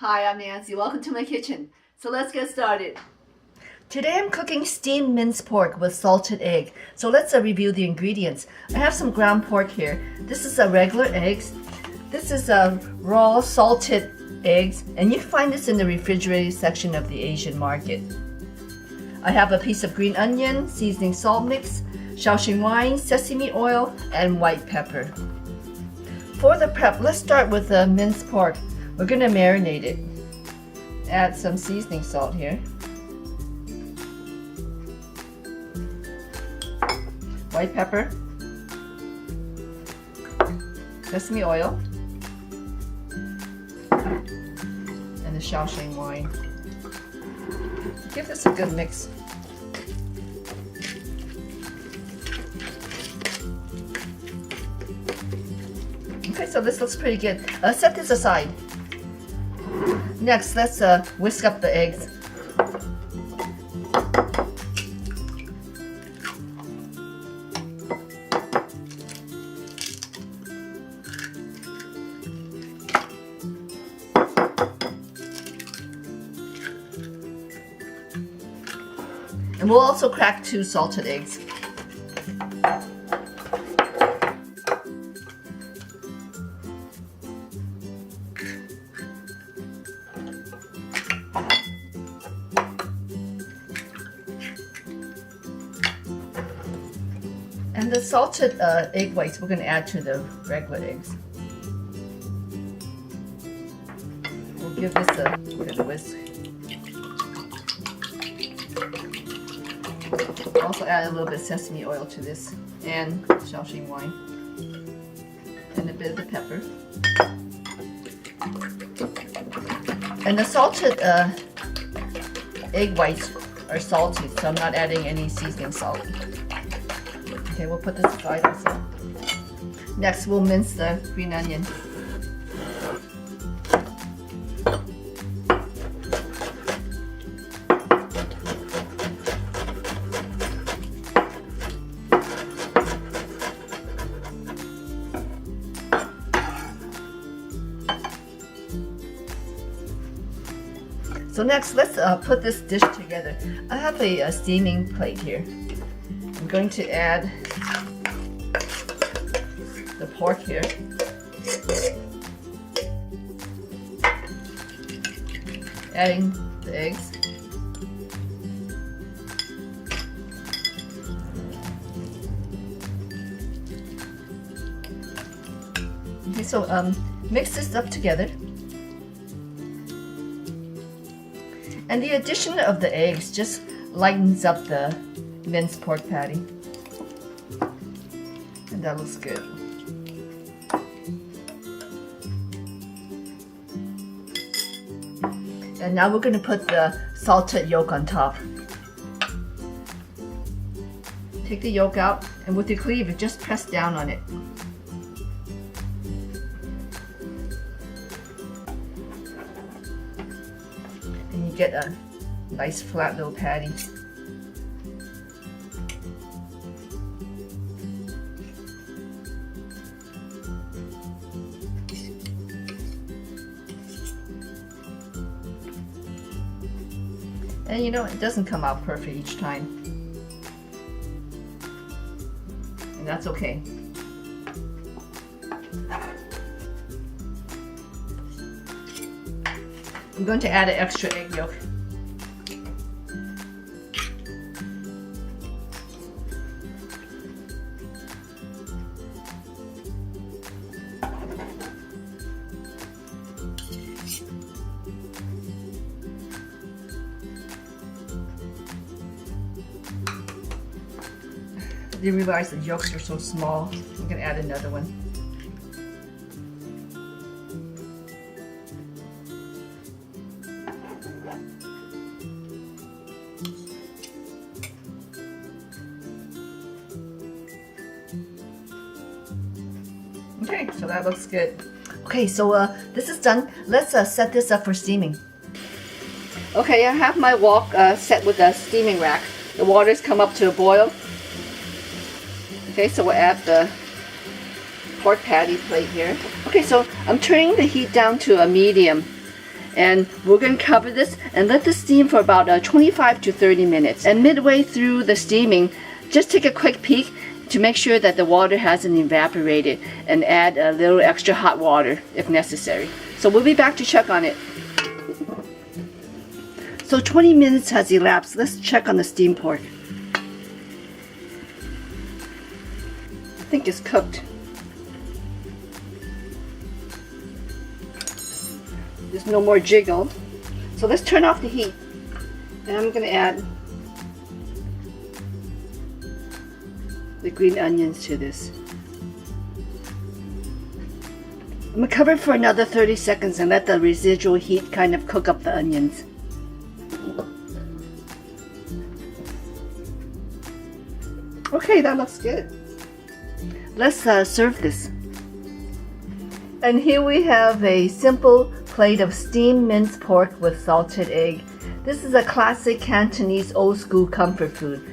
Hi, I'm Nancy. Welcome to my kitchen. So let's get started. Today I'm cooking steamed minced pork with salted egg. So let's review the ingredients. I have some ground pork here. This is regular eggs. This is raw salted eggs, and you can find this in the refrigerated section of the Asian market. I have a piece of green onion, seasoning salt mix, Shaoxing wine, sesame oil, and white pepper. For the prep, let's start with the minced pork. We're going to marinate it. Add some seasoning salt here. White pepper. Sesame oil. And the Shaoxing wine. Give this a good mix. Okay, so this looks pretty good. Set this aside. Next, let's whisk up the eggs. And we'll also crack 2 salted eggs. And the salted egg whites we're going to add to the regular eggs. We'll give this a good whisk. Also add a little bit of sesame oil to this, and Shaoxing wine, and a bit of the pepper. And the salted egg whites are salty, so I'm not adding any seasoning salt. Okay, we'll put this aside also. Next, we'll mince the green onion. So next, let's put this dish together. I have a steaming plate here. I'm going to add the pork here. Adding the eggs. Okay, so mix this up together. And the addition of the eggs just lightens up the minced pork patty. And that looks good. And now we're going to put the salted yolk on top. Take the yolk out, and with your cleaver, just press down on it. And you get a nice flat little patty. And you know, it doesn't come out perfect each time. And that's okay. I'm going to add an extra egg yolk. I didn't realize the yolks are so small. I'm going to add another one. Okay, so that looks good. Okay, so this is done. Let's set this up for steaming. Okay, I have my wok set with a steaming rack. The water's come up to a boil. Okay, so we'll add the pork patty plate here. Okay, so I'm turning the heat down to a medium. And we're going to cover this and let this steam for about 25 to 30 minutes. And midway through the steaming, just take a quick peek to make sure that the water hasn't evaporated, and add a little extra hot water if necessary. So we'll be back to check on it. So 20 minutes has elapsed. Let's check on the steamed pork. I think it's cooked. There's no more jiggle. So let's turn off the heat. And I'm going to add the green onions to this. I'm going to cover it for another 30 seconds and let the residual heat kind of cook up the onions. Okay, that looks good. Let's serve this. And here we have a simple plate of steamed minced pork with salted egg. This is a classic Cantonese old school comfort food.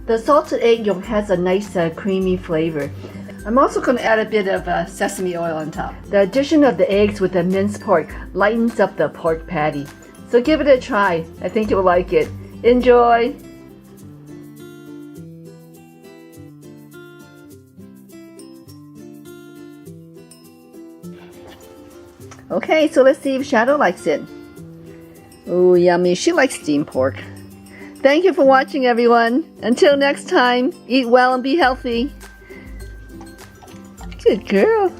The salted egg yolk has a nice creamy flavor. I'm also going to add a bit of sesame oil on top. The addition of the eggs with the minced pork lightens up the pork patty. So give it a try. I think you'll like it. Enjoy! Okay, so let's see if Shadow likes it. Oh, yummy. She likes steamed pork. Thank you for watching, everyone. Until next time, eat well and be healthy. Good girl.